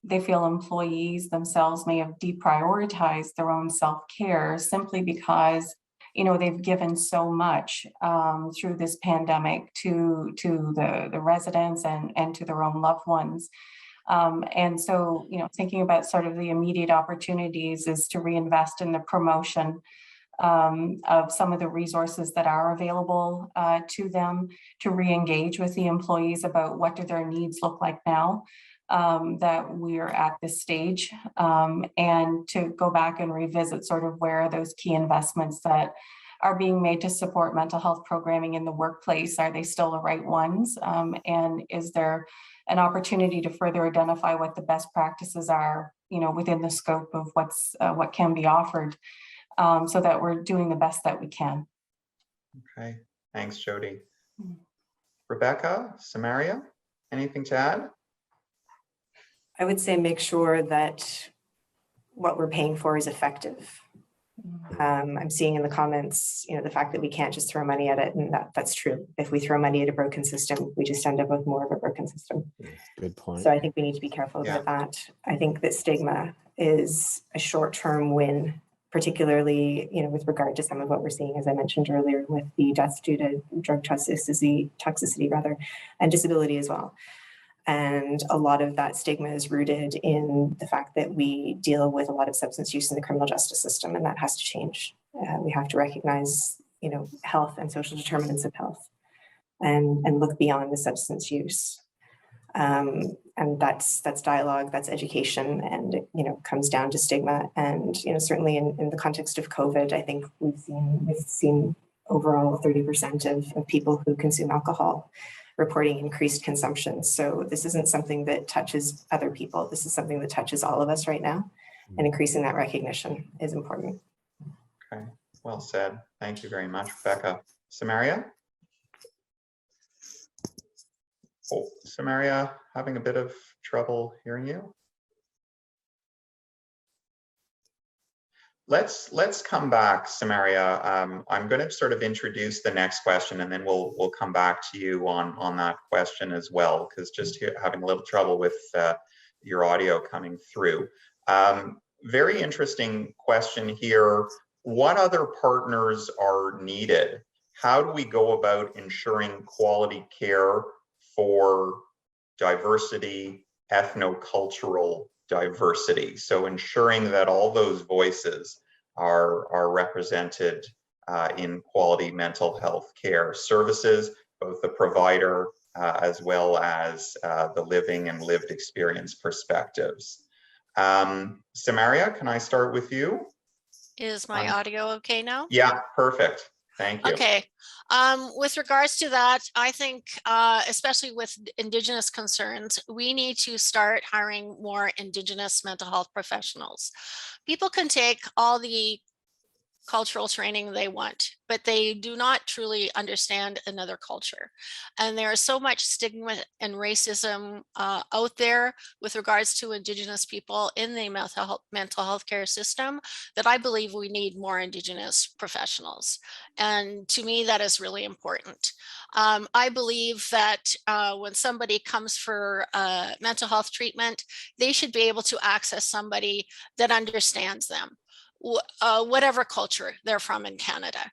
they feel employees themselves may have deprioritized their own self-care simply because, you know, they've given so much through this pandemic to the residents and to their own loved ones. And so, you know, thinking about sort of the immediate opportunities is to reinvest in the promotion of some of the resources that are available to them, to re-engage with the employees about what do their needs look like now that we're at this stage, and to go back and revisit sort of where are those key investments that are being made to support mental health programming in the workplace. Are they still the right ones? And is there an opportunity to further identify what the best practices are, you know, within the scope of what can be offered, so that we're doing the best that we can. Okay, thanks, Jodi. Rebecca, Samaria, anything to add? I would say make sure that what we're paying for is effective. I'm seeing in the comments, you know, the fact that we can't just throw money at it, and that's true. If we throw money at a broken system, we just end up with more of a broken system. Good point. So I think we need to be careful about that. I think that stigma is a short-term win, particularly, you know, with regard to some of what we're seeing, as I mentioned earlier, with the deaths due to drug toxicity and disability as well. And a lot of that stigma is rooted in the fact that we deal with a lot of substance use in the criminal justice system, and that has to change. We have to recognize, you know, health and social determinants of health, and look beyond the substance use. And that's dialogue, that's education, and it, you know, comes down to stigma. And, you know, certainly in the context of COVID, I think we've seen overall 30% of people who consume alcohol reporting increased consumption. So this isn't something that touches other people. This is something that touches all of us right now, and increasing that recognition is important. Okay, well said. Thank you very much, Rebecca. Samaria? Oh, Samaria, having a bit of trouble hearing you. Let's come back, Samaria. I'm going to sort of introduce the next question, and then we'll come back to you on that question as well, because just having a little trouble with your audio coming through. Very interesting question here. What other partners are needed? How do we go about ensuring quality care for diversity, ethnocultural diversity? So ensuring that all those voices are represented in quality mental health care services, both the provider as well as the living and lived experience perspectives. Samaria, can I start with you? Is my audio okay now? Yeah, perfect. Thank you. Okay. With regards to that, I think, especially with Indigenous concerns, we need to start hiring more Indigenous mental health professionals. People can take all the cultural training they want, but they do not truly understand another culture. And there is so much stigma and racism out there with regards to Indigenous people in the mental health care system that I believe we need more Indigenous professionals. And to me, that is really important. I believe that when somebody comes for mental health treatment, they should be able to access somebody that understands them. Whatever culture they're from in Canada.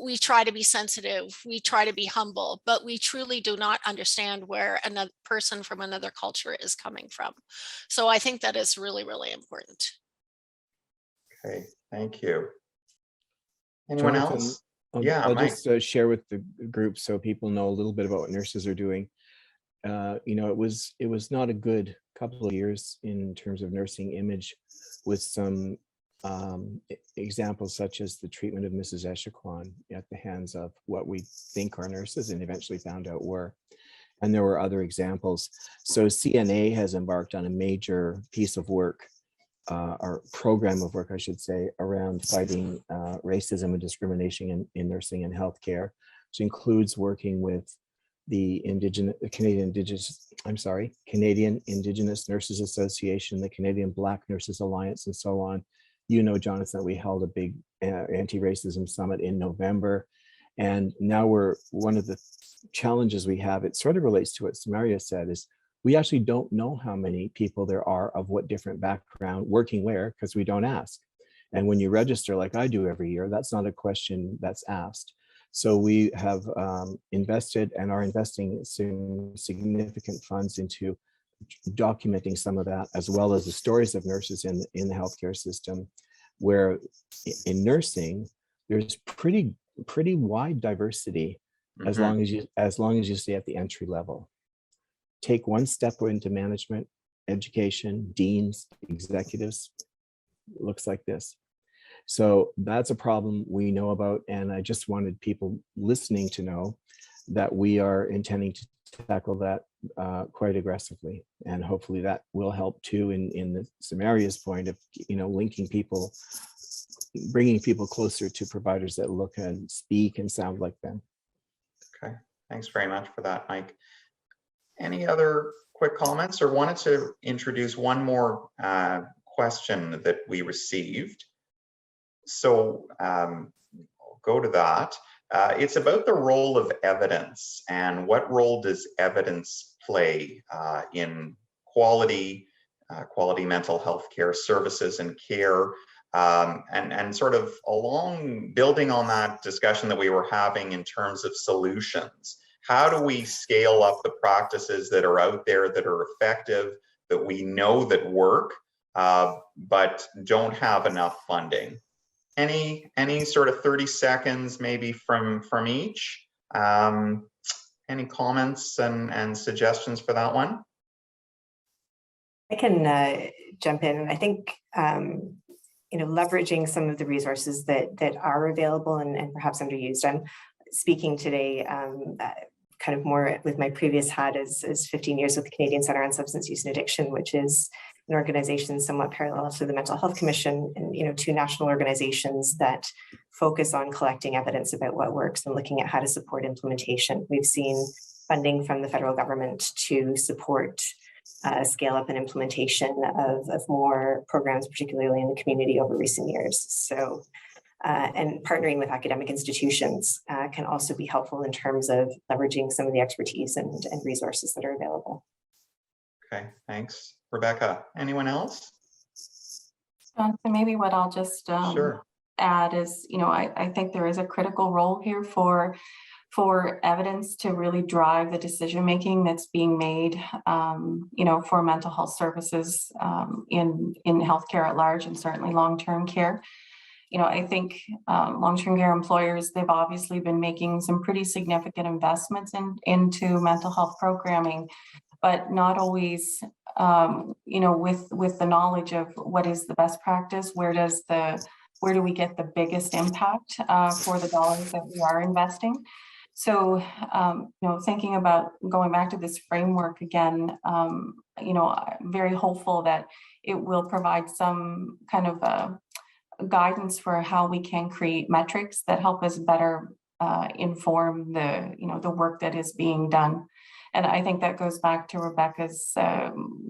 We try to be sensitive, we try to be humble, but we truly do not understand where another person from another culture is coming from. So I think that is really, really important. Okay, thank you. Anyone else? Yeah, I'll Mike. just share with the group so people know a little bit about what nurses are doing. You know, it was not a good couple of years in terms of nursing image, with some examples such as the treatment of Mrs. Jesseman at the hands of what we think are nurses and eventually found out were. And there were other examples. So CNA has embarked on a major piece of work, or program of work, I should say, around fighting racism and discrimination in nursing and healthcare, which includes working with the Canadian Indigenous Nurses Association, the Canadian Black Nurses Alliance, and so on. You know, Jonathan, we held a big anti-racism summit in November. And now one of the challenges we have, it sort of relates to what Samaria said, is we actually don't know how many people there are of what different background working where, because we don't ask. And when you register, like I do every year, that's not a question that's asked. So we have invested and are investing some significant funds into documenting some of that, as well as the stories of nurses in the healthcare system, where in nursing, there's pretty wide diversity, as long as you stay at the entry level. Take one step into management, education, deans, executives, looks like this. So that's a problem we know about, and I just wanted people listening to know that we are intending to tackle that quite aggressively, and hopefully that will help too in the Samaria's point of, you know, linking people, bringing people closer to providers that look and speak and sound like them. Okay, thanks very much for that, Mike. Any other quick comments, or wanted to introduce one more question that we received? So I'll go to that. It's about the role of evidence, and what role does evidence play in quality mental health care services and care, and sort of along building on that discussion that we were having in terms of solutions. How do we scale up the practices that are out there that are effective, that we know that work, but don't have enough funding? Any sort of 30 seconds maybe from each? Any comments and suggestions for that one? I can jump in. I think you know, leveraging some of the resources that are available and perhaps underused. I'm speaking today kind of more with my previous hat as 15 years with the Canadian Centre on Substance Use and Addiction, which is an organization somewhat parallel to the Mental Health Commission, and, you know, two national organizations that focus on collecting evidence about what works and looking at how to support implementation. We've seen funding from the federal government to support scale up and implementation of more programs, particularly in the community, over recent years. So, and partnering with academic institutions can also be helpful in terms of leveraging some of the expertise and resources that are available. Okay, thanks. Rebecca, anyone else? So maybe what I'll just Sure. add is, you know, I think there is a critical role here for evidence to really drive the decision making that's being made, you know, for mental health services in healthcare at large, and certainly long-term care. You know, I think long-term care employers, they've obviously been making some pretty significant investments into mental health programming, but not always, you know, with the knowledge of what is the best practice, where do we get the biggest impact for the dollars that we are investing. So, you know, thinking about going back to this framework again, you know, I'm very hopeful that it will provide some kind of guidance for how we can create metrics that help us better inform the, you know, the work that is being done. And I think that goes back to Rebecca's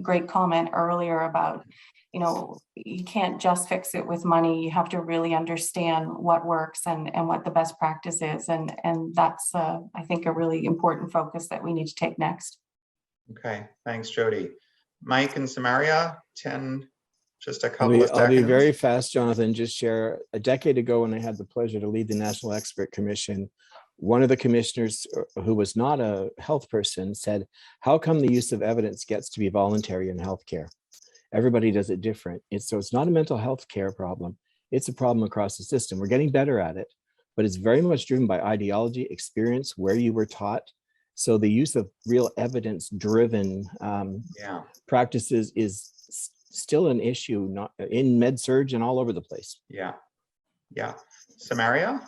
great comment earlier about, you know, you can't just fix it with money. You have to really understand what works and what the best practice is. And that's, I think, a really important focus that we need to take next. Okay, thanks, Jodi. Mike and Samaria, just a couple of seconds. I'll be very fast, Jonathan. Just share, a decade ago when I had the pleasure to lead the National Expert Commission, one of the commissioners, who was not a health person, said, how come the use of evidence gets to be voluntary in healthcare? Everybody does it different. So it's not a mental health care problem. It's a problem across the system. We're getting better at it, but it's very much driven by ideology, experience, where you were taught. So the use of real evidence-driven practices is still an issue, not in med-surg and all over the place. Yeah. Samaria?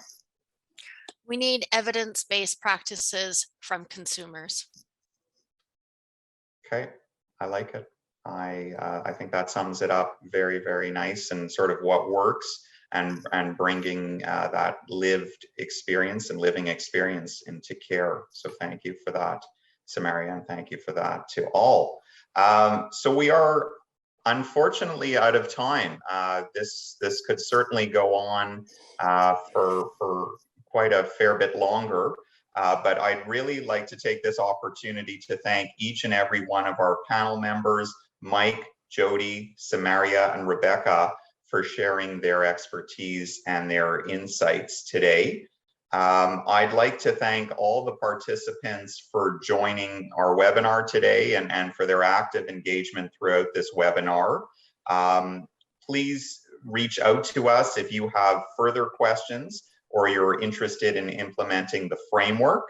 We need evidence-based practices from consumers. Okay, I like it. I think that sums it up very, very nice, and sort of what works. and bringing that lived experience and living experience into care. So thank you for that, Samaria, and thank you for that to all. So we are unfortunately out of time. This could certainly go on for quite a fair bit longer. But I'd really like to take this opportunity to thank each and every one of our panel members, Mike, Jodi, Samaria, and Rebecca, for sharing their expertise and their insights today. I'd like to thank all the participants for joining our webinar today and for their active engagement throughout this webinar. Please reach out to us if you have further questions or you're interested in implementing the framework.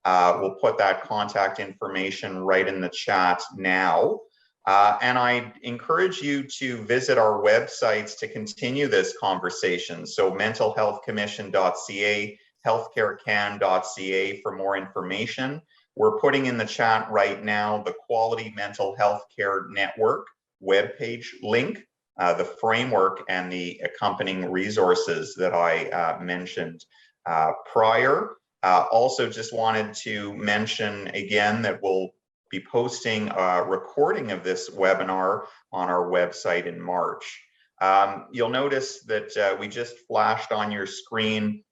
We'll put that contact information right in the chat now. And I encourage you to visit our websites to continue this conversation. So mentalhealthcommission.ca, HealthCareCAN.ca for more information. We're putting in the chat right now the Quality Mental Health Care Network webpage link, the framework, and the accompanying resources that I mentioned prior. Also just wanted to mention again that we'll be posting a recording of this webinar on our website in March. You'll notice that we just flashed on your screen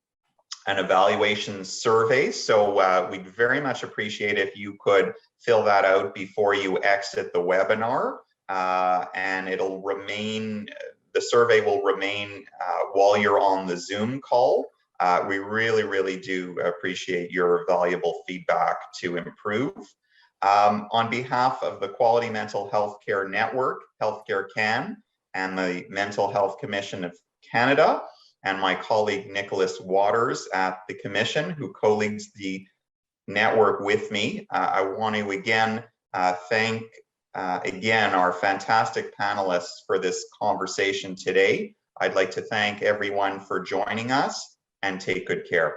an evaluation survey. So we'd very much appreciate if you could fill that out before you exit the webinar. And it'll remain, the survey will remain while you're on the Zoom call. We really, really do appreciate your valuable feedback to improve. On behalf of the Quality Mental Health Care Network, HealthCareCAN, and the Mental Health Commission of Canada, and my colleague Nicholas Waters at the Commission, who co-leads the network with me, I want to again thank again our fantastic panelists for this conversation today. I'd like to thank everyone for joining us, and take good care.